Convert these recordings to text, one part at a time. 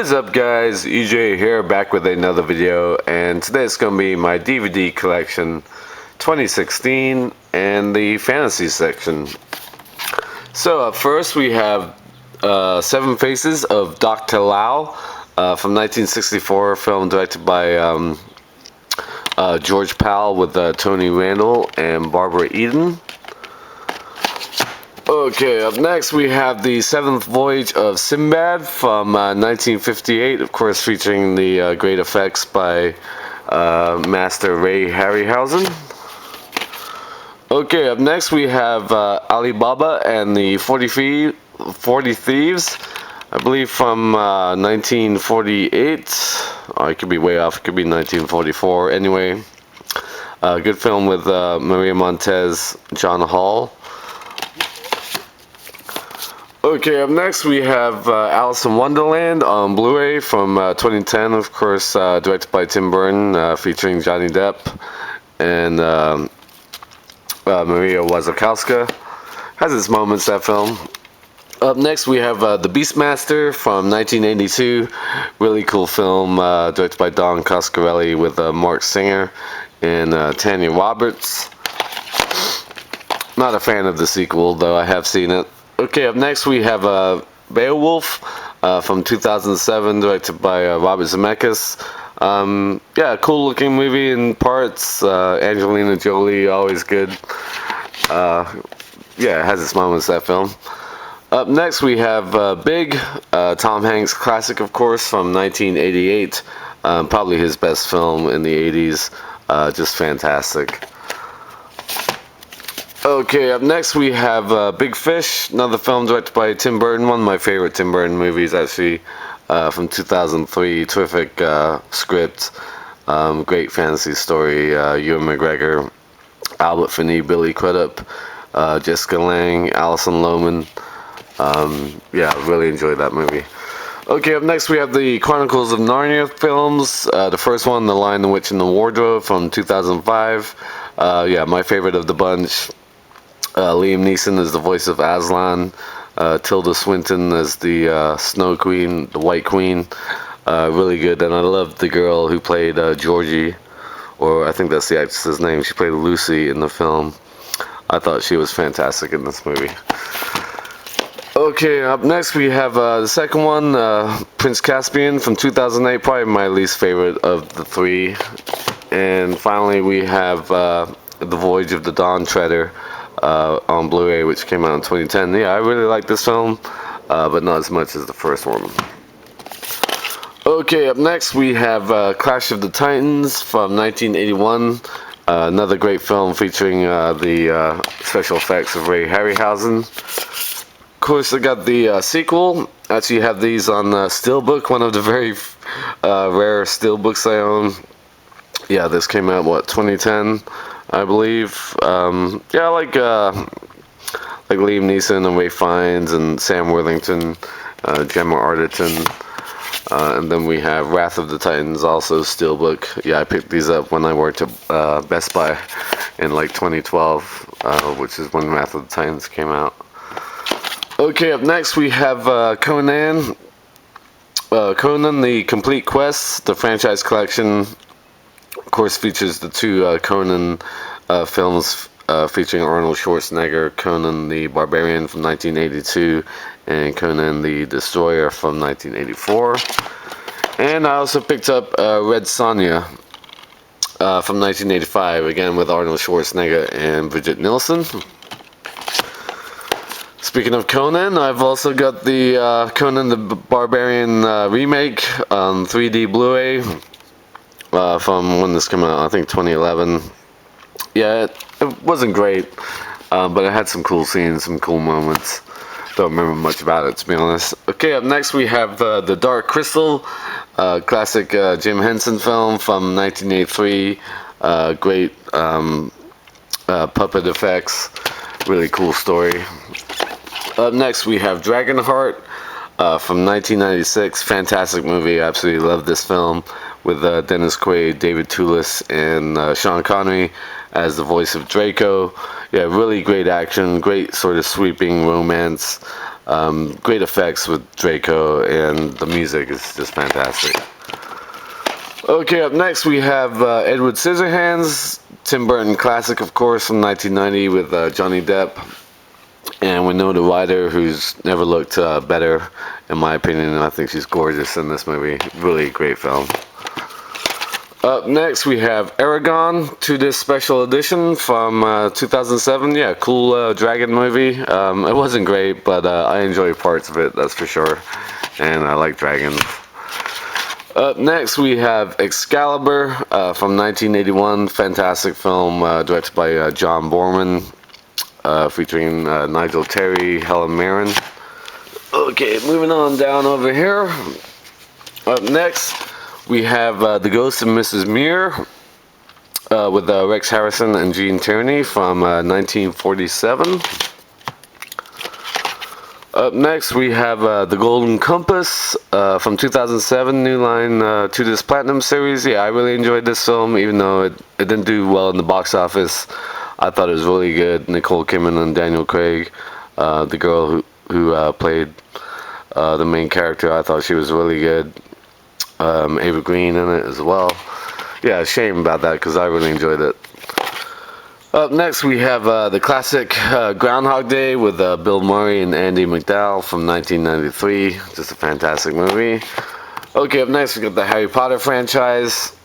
What is up, guys? EJ here, back with another video, and today it's going to be my DVD collection 2016 and the fantasy section. So up first we have Seven Faces of Dr. Lao from 1964, film directed by George Powell with Tony Randall and Barbara Eden. Okay, up next we have the Seventh Voyage of Sinbad from 1958, of course featuring the great effects by Master Ray Harryhausen. Okay, up next we have Alibaba and the 40 Thieves, I believe from 1948. I could be way off, it could be 1944. Anyway, good film with Maria Montez, John Hall. Okay, up next we have Alison Wonderland on Blu-Ray from 2010, of course, directed by Tim Burton, featuring Johnny Depp and Maria Wasikowska. Has its moments, that film. Up next we have The Beastmaster from 1982, really cool film, directed by Don Coscarelli with Mark Singer and Tanya Roberts. Not a fan of the sequel, though I have seen it. Okay, up next we have Beowulf from 2007, directed by Robert Zemeckis. Yeah, cool looking movie in parts. Angelina Jolie, always good. Yeah, it has its moments, that film. Up next we have Big, Tom Hanks classic, of course, from 1988. Probably his best film in the 80s. Just fantastic. Okay, up next we have Big Fish, another film directed by Tim Burton, one of my favorite Tim Burton movies actually, from 2003, terrific script, great fantasy story, Ewan McGregor, Albert Finney, Billy Crudup, Jessica Lange, Alison Lohman. Yeah, really enjoyed that movie. Okay, up next we have the Chronicles of Narnia films, the first one, The Lion, the Witch, and the Wardrobe from 2005, yeah, my favorite of the bunch. Liam Neeson is the voice of Aslan, Tilda Swinton as the Snow Queen, the White Queen, really good, and I love the girl who played Georgie, or I think that's the actress's name. She played Lucy in the film. I thought she was fantastic in this movie. Okay, up next we have the second one, Prince Caspian from 2008, probably my least favorite of the three. And finally we have The Voyage of the Dawn Treader on Blu-ray, which came out in 2010. Yeah, I really like this film, but not as much as the first one. Okay, up next we have Clash of the Titans from 1981. Another great film featuring the special effects of Ray Harryhausen. Of course, I got the sequel. Actually, have these on Steelbook, one of the very rare Steelbooks I own. Yeah, this came out, what, 2010, I believe. Yeah, I like Liam Neeson and Ray Fiennes and Sam Worthington, Gemma Arterton. And then we have Wrath of the Titans, also Steelbook. Yeah, I picked these up when I worked at Best Buy in like 2012, which is when Wrath of the Titans came out. Okay, up next we have Conan. Conan, the Complete Quest, the franchise collection. Of course, features the two Conan films featuring Arnold Schwarzenegger, Conan the Barbarian from 1982 and Conan the Destroyer from 1984. And I also picked up Red Sonja from 1985, again with Arnold Schwarzenegger and Brigitte Nielsen. Speaking of Conan, I've also got the Conan the Barbarian remake on 3D Blu-ray. From when this came out, I think 2011. Yeah, it wasn't great, but it had some cool scenes, some cool moments. Don't remember much about it, to be honest. Okay, up next we have The Dark Crystal, classic Jim Henson film from 1983. Great puppet effects, really cool story. Up next we have Dragonheart from 1996, fantastic movie, I absolutely love this film, with Dennis Quaid, David Toulis, and Sean Connery as the voice of Draco. Yeah, really great action, great sort of sweeping romance. Great effects with Draco, and the music is just fantastic. Okay, up next we have Edward Scissorhands, Tim Burton classic, of course, from 1990 with Johnny Depp and Winona Ryder, who's never looked better, in my opinion. I think she's gorgeous in this movie. Really great film. Up next we have Aragon 2-disc special edition from 2007. Yeah, cool dragon movie. It wasn't great, but I enjoy parts of it, that's for sure. And I like dragons. Up next we have Excalibur from 1981. Fantastic film directed by John Boorman, featuring Nigel Terry, Helen Mirren. Okay, moving on down over here. Up next we have The Ghost of Mrs. Muir with Rex Harrison and Gene Tierney from 1947. Up next we have The Golden Compass from 2007, New Line 2-disc Platinum series. Yeah, I really enjoyed this film, even though it didn't do well in the box office. I thought it was really good. Nicole Kidman and Daniel Craig, the girl who played the main character, I thought she was really good. Ava Green in it as well. Yeah, shame about that because I really enjoyed it. Up next we have the classic Groundhog Day with Bill Murray and Andy McDowell from 1993. Just a fantastic movie. Okay, up next we got the Harry Potter franchise.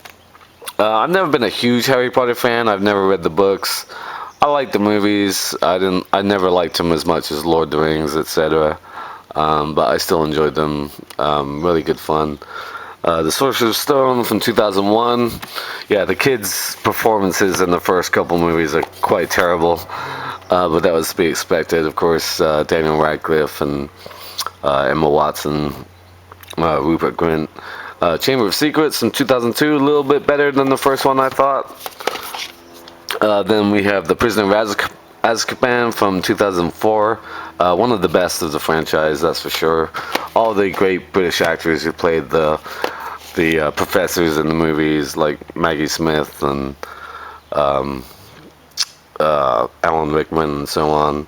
I've never been a huge Harry Potter fan. I've never read the books. I like the movies. I never liked them as much as Lord of the Rings, etc. But I still enjoyed them. Really good fun. The Sorcerer's Stone from 2001. Yeah, the kids' performances in the first couple movies are quite terrible, but that was to be expected. Of course, Daniel Radcliffe and Emma Watson, Rupert Grint. Chamber of Secrets from 2002, a little bit better than the first one, I thought. Then we have The Prisoner of Azkaban from 2004. One of the best of the franchise, that's for sure. All the great British actors who played the professors in the movies, like Maggie Smith and Alan Rickman and so on,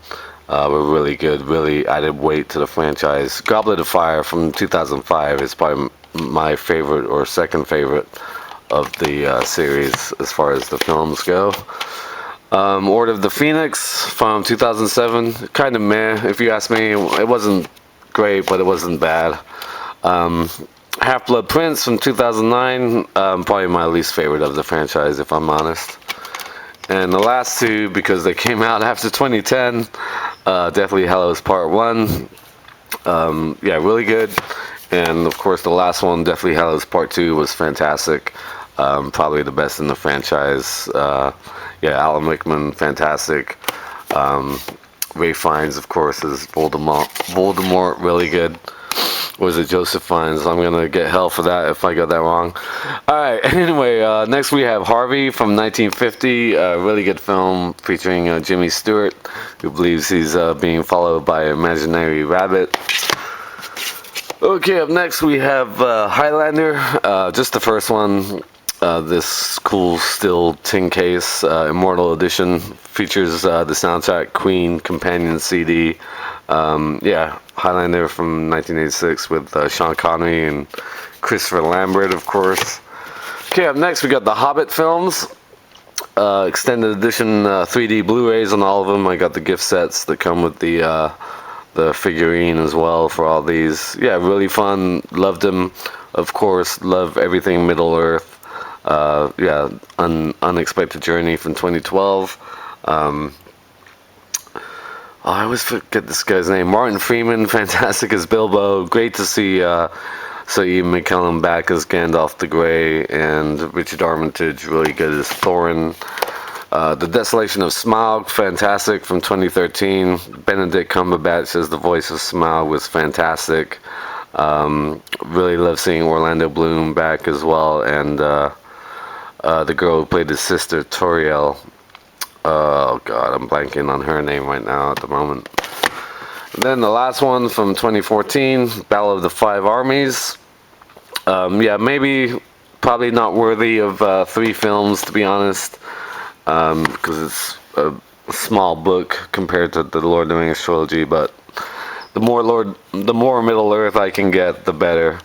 were really good, really added weight to the franchise. Goblet of Fire from 2005 is probably my favorite or second favorite of the series as far as the films go. Order of the Phoenix from 2007, kind of meh if you ask me. It wasn't great, but it wasn't bad. Half-Blood Prince from 2009, probably my least favorite of the franchise, if I'm honest. And the last two, because they came out after 2010, definitely Hallows Part 1. Yeah, really good. And of course the last one, Deathly Hallows Part 2, was fantastic. Probably the best in the franchise. Yeah, Alan Rickman, fantastic. Ray Fiennes, of course, is Voldemort, really good. Or is it Joseph Fiennes? I'm gonna get hell for that if I got that wrong. Alright, anyway, next we have Harvey from 1950, a really good film featuring Jimmy Stewart, who believes he's being followed by an imaginary rabbit. Okay, up next we have Highlander, just the first one. This cool steel tin case, Immortal Edition, features the soundtrack Queen Companion CD. Yeah, Highlander from 1986 with Sean Connery and Christopher Lambert, of course. Okay, up next we got the Hobbit films. Extended edition 3D Blu-Rays on all of them. I got the gift sets that come with the figurine as well for all these. Yeah, really fun. Loved them, of course. Love everything Middle Earth. Yeah, Unexpected Journey from 2012. I always forget this guy's name. Martin Freeman, fantastic as Bilbo. Great to see Sir Ian McKellen back as Gandalf the Grey, and Richard Armitage really good as Thorin. The Desolation of Smaug, fantastic, from 2013. Benedict Cumberbatch as the voice of Smaug was fantastic. Really love seeing Orlando Bloom back as well, and the girl who played his sister, Toriel. Oh god, I'm blanking on her name right now at the moment. And then the last one from 2014, Battle of the Five Armies. Yeah, probably not worthy of 3 films, to be honest, because it's a small book compared to the Lord of the Rings trilogy, but the more Middle Earth I can get, the better.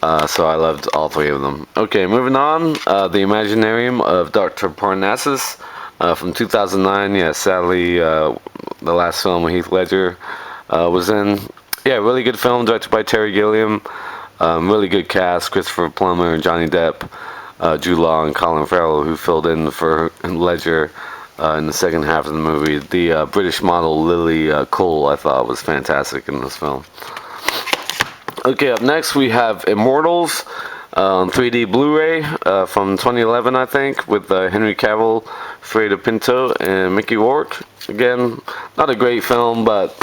So I loved all three of them. Okay, moving on. The Imaginarium of Dr. Parnassus from 2009. Yeah, sadly, the last film Heath Ledger was in. Yeah, really good film, directed by Terry Gilliam. Really good cast: Christopher Plummer, Johnny Depp, Jude Law, and Colin Farrell, who filled in for Ledger in the second half of the movie. The British model Lily Cole, I thought, was fantastic in this film. Okay, up next we have Immortals on 3D Blu-ray from 2011, I think, with Henry Cavill, Fredo Pinto, and Mickey Rourke. Again, not a great film, but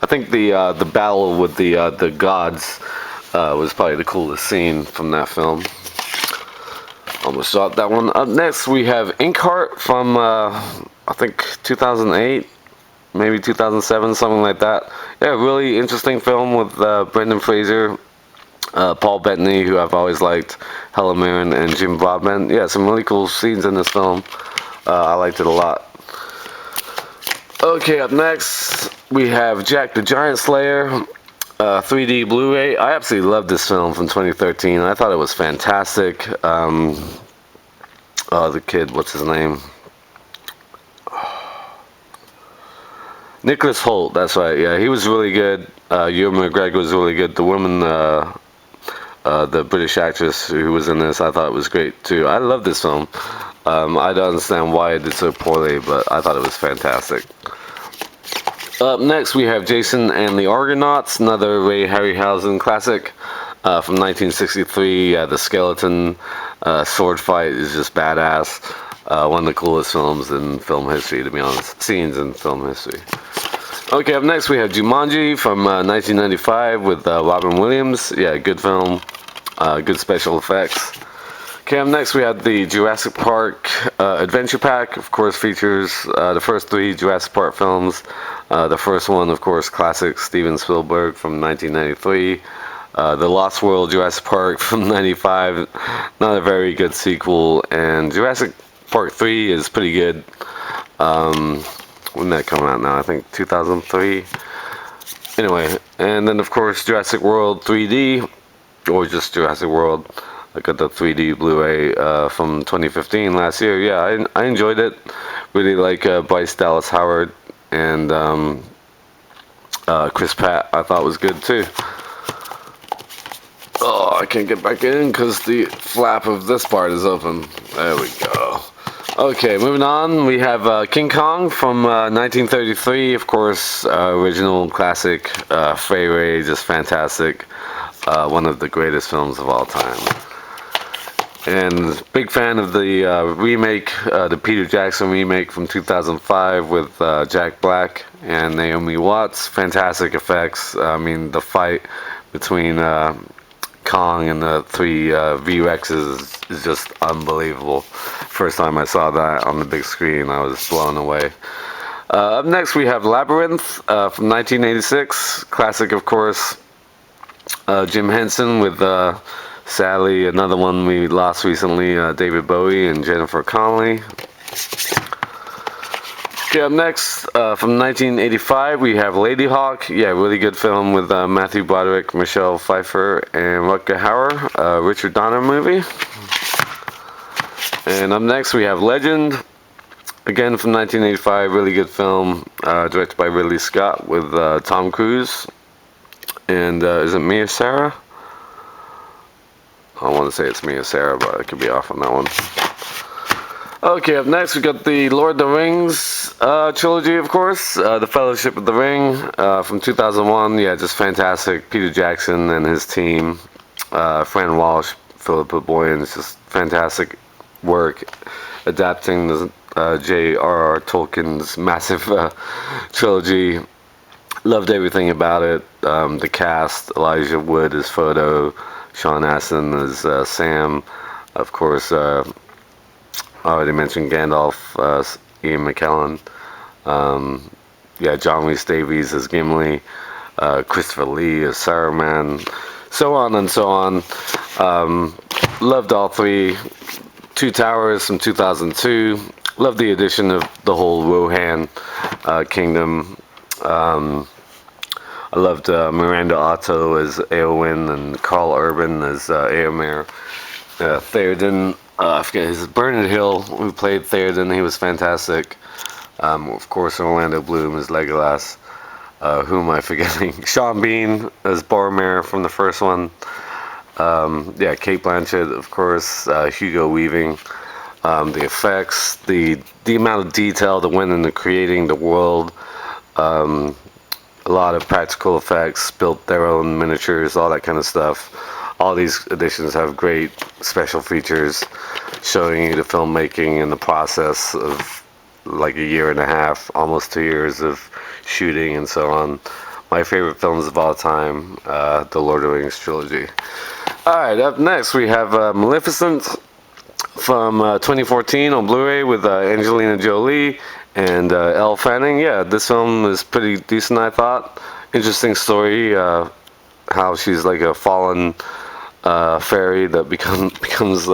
I think the battle with the gods was probably the coolest scene from that film. Almost shot that one. Up next we have Inkheart from I think 2008. Maybe 2007, something like that. Yeah, really interesting film with Brendan Fraser, Paul Bettany, who I've always liked, Helen Mirren, and Jim Broadbent. Yeah, some really cool scenes in this film. I liked it a lot. Okay, up next we have Jack the Giant Slayer, 3D Blu-ray. I absolutely love this film from 2013. I thought it was fantastic. The kid, what's his name? Nicholas Hoult, that's right. Yeah, he was really good. Ewan McGregor was really good. The woman, the British actress who was in this, I thought was great too. I love this film. I don't understand why it did so poorly, but I thought it was fantastic. Up next, we have Jason and the Argonauts, another Ray Harryhausen classic from 1963. The skeleton sword fight is just badass. One of the coolest films in film history, to be honest. Scenes in film history. Okay, up next we have Jumanji from 1995 with Robin Williams. Yeah, good film. Good special effects. Okay, up next we have the Jurassic Park Adventure Pack. Of course, features the first three Jurassic Park films. The first one, of course, classic Steven Spielberg from 1993. The Lost World Jurassic Park from 95. Not a very good sequel. And Jurassic Park 3 is pretty good. When did that come out now? I think 2003. Anyway, and then of course Jurassic World 3D, or just Jurassic World. I got the 3D Blu-ray from 2015 last year. Yeah, I enjoyed it. Really like Bryce Dallas Howard and Chris Pratt. I thought was good too. Oh, I can't get back in because the flap of this part is open. There we go. Okay, moving on, we have King Kong from 1933, of course, original classic, Fay Wray, just fantastic, one of the greatest films of all time. And big fan of the remake, the Peter Jackson remake from 2005 with Jack Black and Naomi Watts. Fantastic effects. I mean, the fight between Kong and the three V-Rexes is just unbelievable. First time I saw that on the big screen, I was blown away. Up next we have Labyrinth from 1986. Classic, of course. Jim Henson with, sadly, another one we lost recently, David Bowie and Jennifer Connelly. Okay, up next, from 1985, we have Ladyhawke. Yeah, really good film with Matthew Broderick, Michelle Pfeiffer, and Rutger Hauer. Richard Donner movie. And up next, we have Legend. Again, from 1985, really good film, directed by Ridley Scott with Tom Cruise. And is it Mia Sara? I want to say it's Mia Sara, but I could be off on that one. Okay, up next we got the Lord of the Rings trilogy, of course. The Fellowship of the Ring from 2001. Yeah, just fantastic. Peter Jackson and his team. Fran Walsh, Philippa Boyens, just fantastic work adapting the J.R.R. Tolkien's massive trilogy. Loved everything about it. The cast, Elijah Wood as Frodo, Sean Astin as Sam, of course. I already mentioned Gandalf, Ian McKellen. Yeah, John Rhys Davies as Gimli, Christopher Lee as Saruman, so on and so on. Loved all three. Two Towers from 2002. Loved the addition of the whole Rohan kingdom. I loved Miranda Otto as Eowyn and Carl Urban as Éomer. Theoden, I forget, his Bernard Hill, who played Theoden, he was fantastic. Of course, Orlando Bloom as Legolas. Who am I forgetting? Sean Bean as Boromir from the first one. Kate Blanchett, of course. Hugo Weaving. The effects, the amount of detail that went into creating the world. A lot of practical effects, built their own miniatures, all that kind of stuff. All these editions have great special features showing you the filmmaking and the process of like a year and a half, almost 2 years of shooting and so on. My favorite films of all time, the Lord of the Rings trilogy. Alright, up next we have Maleficent from 2014 on Blu-ray with Angelina Jolie and Elle Fanning. Yeah, this film is pretty decent, I thought. Interesting story, how she's like a fallen fairy that becomes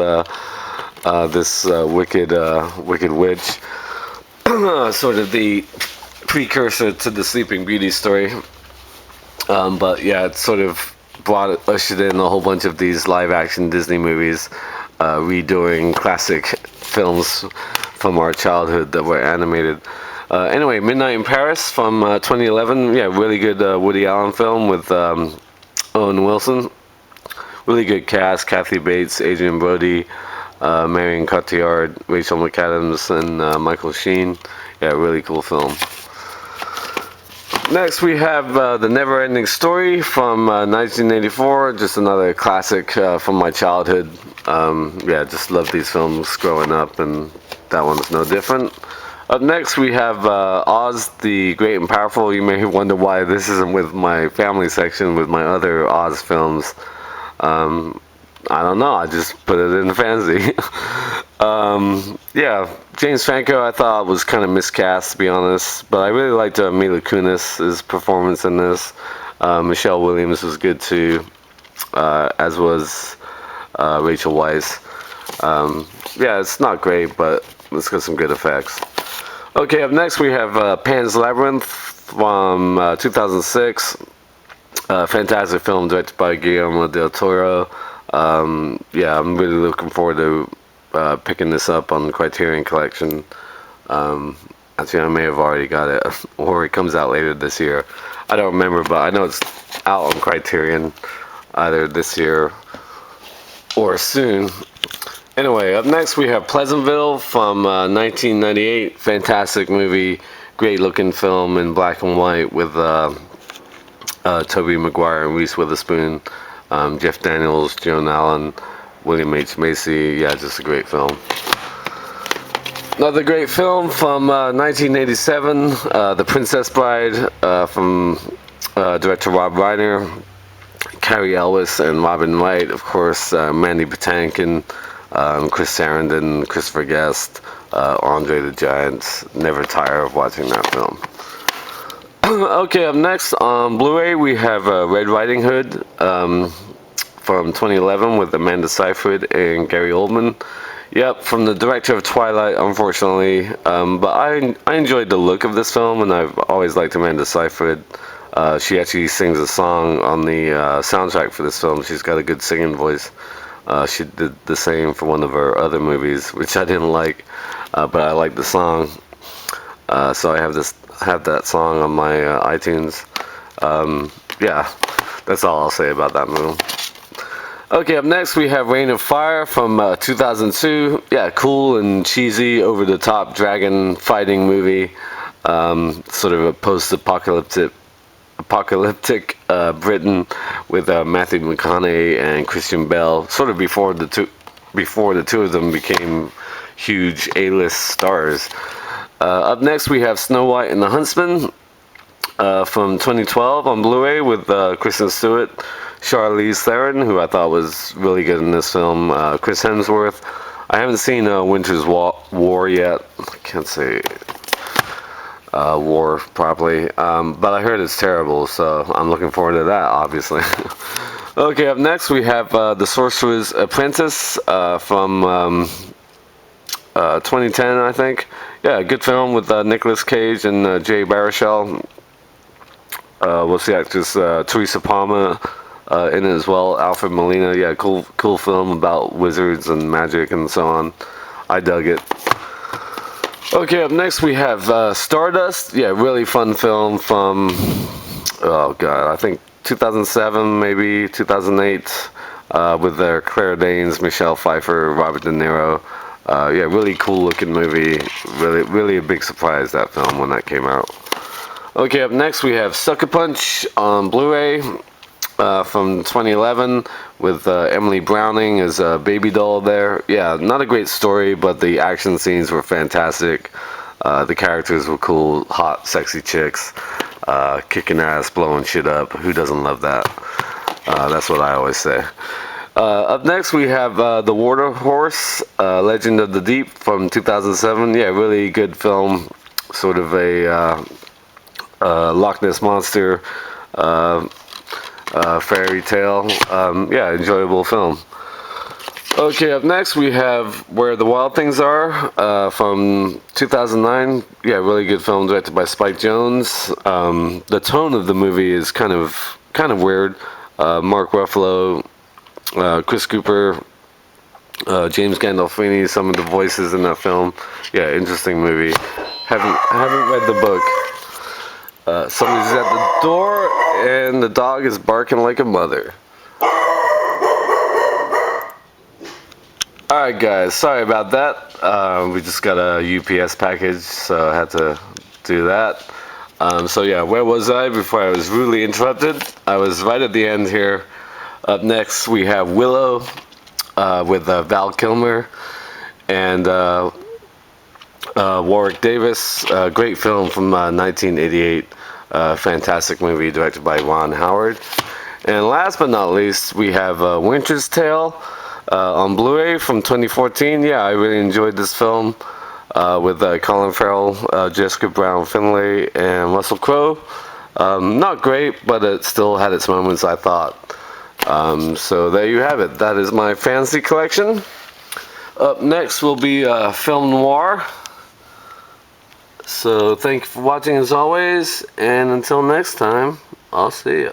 this wicked witch. Sort of the precursor to the Sleeping Beauty story. But yeah, it sort of ushered in a whole bunch of these live-action Disney movies, redoing classic films from our childhood that were animated. Anyway, Midnight in Paris from 2011. Yeah, really good Woody Allen film with Owen Wilson. Really good cast: Kathy Bates, Adrian Brody, Marion Cotillard, Rachel McAdams, and Michael Sheen. Yeah, really cool film. Next we have The Neverending Story from 1984, just another classic from my childhood. Just loved these films growing up, and that one's no different. Up next we have Oz the Great and Powerful. You may wonder why this isn't with my family section with my other Oz films. I don't know, I just put it in the fantasy. James Franco I thought was kind of miscast, to be honest, but I really liked Mila Kunis's performance in this. Michelle Williams was good too, as was Rachel Weisz. It's not great, but it's got some good effects. Okay, up next we have Pan's Labyrinth from 2006. Fantastic film directed by Guillermo del Toro. I'm really looking forward to picking this up on the Criterion Collection. Actually, I may have already got it, or it comes out later this year. I don't remember, but I know it's out on Criterion either this year or soon. Anyway, up next we have Pleasantville from 1998. Fantastic movie, great looking film in black and white with Tobey Maguire and Reese Witherspoon, Jeff Daniels, Joan Allen, William H. Macy. Yeah, just a great film. Another great film from 1987, The Princess Bride, from director Rob Reiner, Carrie Elwes and Robin Wright, of course, Mandy Patinkin, Chris Sarandon, Christopher Guest, Andre the Giant. Never tire of watching that film. Okay, up next on Blu-ray we have Red Riding Hood from 2011 with Amanda Seyfried and Gary Oldman. Yep, from the director of Twilight, unfortunately. But I enjoyed the look of this film, and I've always liked Amanda Seyfried. She actually sings a song on the soundtrack for this film. She's got a good singing voice. She did the same for one of her other movies, which I didn't like, but I liked the song. So I have that song on my iTunes. That's all I'll say about that movie. Okay, up next we have Reign of Fire from 2002. Yeah, cool and cheesy, over-the-top dragon fighting movie. Sort of a post-apocalyptic Britain with Matthew McConaughey and Christian Bale. Sort of before the two of them became huge A-list stars. Up next we have Snow White and the Huntsman from 2012 on Blu-ray with Kristen Stewart, Charlize Theron, who I thought was really good in this film, Chris Hemsworth. I haven't seen Winter's War yet. I can't say war properly, but I heard it's terrible, so I'm looking forward to that, obviously. Okay, up next we have The Sorcerer's Apprentice from 2010, I think. Yeah, good film with Nicolas Cage and Jay Baruchel. we'll see actress Teresa Palmer in it as well. Alfred Molina, yeah, cool film about wizards and magic and so on. I dug it. Okay, up next we have Stardust. Yeah, really fun film from, oh god, I think 2007, maybe 2008, with Claire Danes, Michelle Pfeiffer, Robert De Niro. Yeah, really cool looking movie. Really a big surprise, that film, when that came out. Okay, up next we have Sucker Punch on Blu-ray from 2011 with Emily Browning as a baby doll there. Yeah, not a great story, but the action scenes were fantastic. The characters were cool, hot, sexy chicks, kicking ass, blowing shit up. Who doesn't love that? That's what I always say. Up next we have The Water Horse, Legend of the Deep from 2007. Yeah, really good film. Sort of a Loch Ness Monster fairy tale. Yeah, enjoyable film. Okay, up next we have Where the Wild Things Are from 2009. Yeah, really good film directed by Spike Jonze. The tone of the movie is kind of weird. Mark Ruffalo, Chris Cooper, James Gandolfini, some of the voices in that film. Yeah, interesting movie. Haven't read the book. Somebody's at the door and the dog is barking like a mother. Alright guys, sorry about that. We just got a UPS package, so I had to do that. So yeah, where was I before I was rudely interrupted? I was right at the end here. Up next we have Willow with Val Kilmer and Warwick Davis. Great film from 1988. Fantastic movie directed by Ron Howard. And last but not least, we have Winter's Tale on Blu-ray from 2014. Yeah, I really enjoyed this film with Colin Farrell, Jessica Brown Finlay, and Russell Crowe. Not great, but it still had its moments, I thought. So there you have it. That is my fantasy collection. Up next will be film noir. So thank you for watching as always, and until next time, I'll see ya.